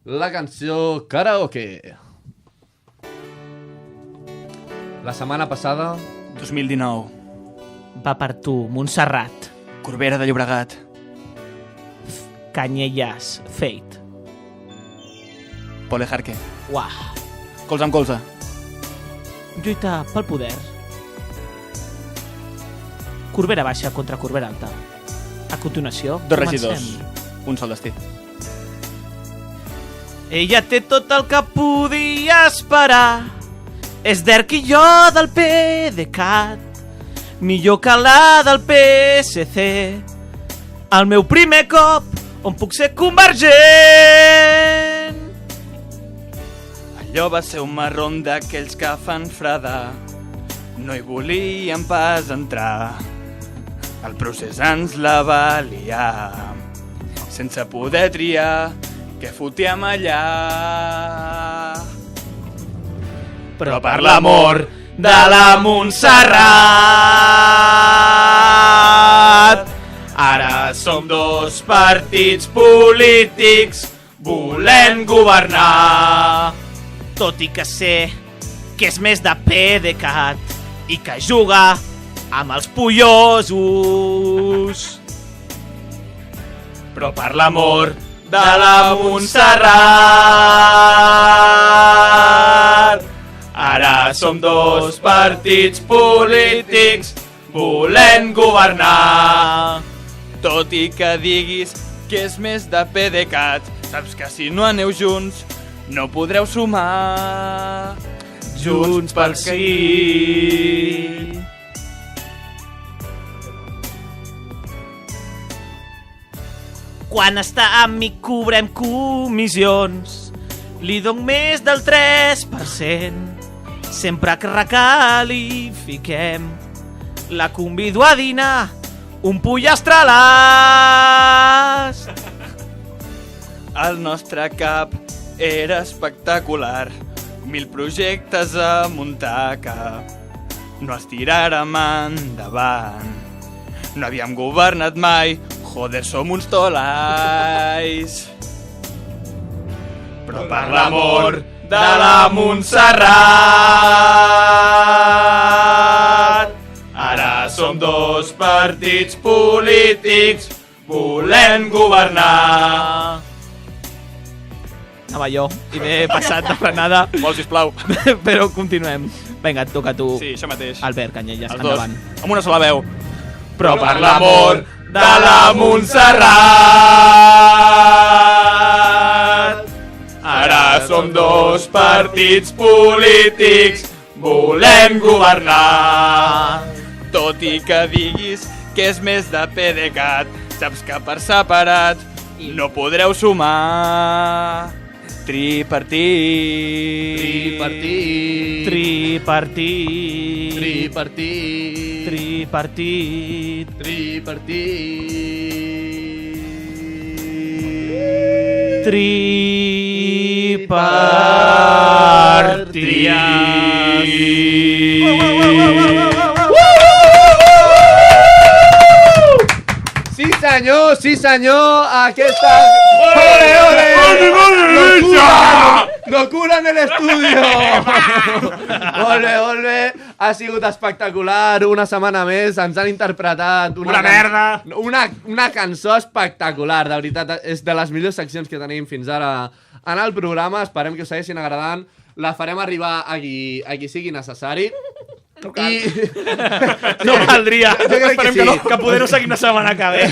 la canció Karaoke. La setmana passada... 2019. Va per tu, Montserrat. Corbera de Llobregat. Canyelles, Fate. Pole Jarque. Uah. Colze amb colze. Lluita pel poder. Corbera baixa contra Corbera alta. A continuació, Dos regidors. comencem. Un sol destí. Ella té tot el que podia esperar. És d'Erc i jo del PDeCAT. Millor que la del PSC. El meu primer cop on puc ser convergent. Allò va ser un marron d'aquells que fan freda. No hi volíem pas entrar. El procés ens la va liar. Sense poder triar què fotíem allà. Però per l'amor de la Montserrat ara som dos partits polítics volent governar. Tot i que sé que és més de PDeCAT i que juga amb els pollosos. Però per l'amor de la Montserrat ara som dos partits polítics volent governar. Tot i que diguis que és més de PDeCAT, saps que si no aneu junts no podreu sumar. Junts pel sí. Quan està amb mi cobrem comissions, li dono més del 3%. Sempre que recalifiquem, la convido a dinar un pollastrelàs. El nostre cap era espectacular, 1000 projectes a muntar que no es tiràrem endavant. No havíem governat mai, joder, som uns tolais. Però per l'amor de la Montserrat ara som dos partits polítics volent governar. Anava jo i m'he passat de frenada. Molt, sisplau. Però continuem. Vinga, et toca a tu, Sí, això mateix. Albert Canyelles, Els dos, endavant. amb una sola veu. Però per l'amor de la Montserrat ara som dos partits polítics volent governar. Tot i que diguis que és més de PDeCAT, saps que per separat no podreu sumar. Tripartit. Tripartit. Tripartit. Tripartit. Tripartit. Tripartit. Sí senyor, aquesta... ¡Ole, ole! ¡Locura en el estudio! Ole, ha sigut espectacular, una setmana més, ens han interpretat... Una merda! Una cançó espectacular, de veritat, és de les millors seccions que tenim fins ara en el programa, esperem que us segueixin agradant, la farem arribar a qui sigui necessari. No caldria. Jo crec que sí. Que poder-ho seguir una setmana que ve.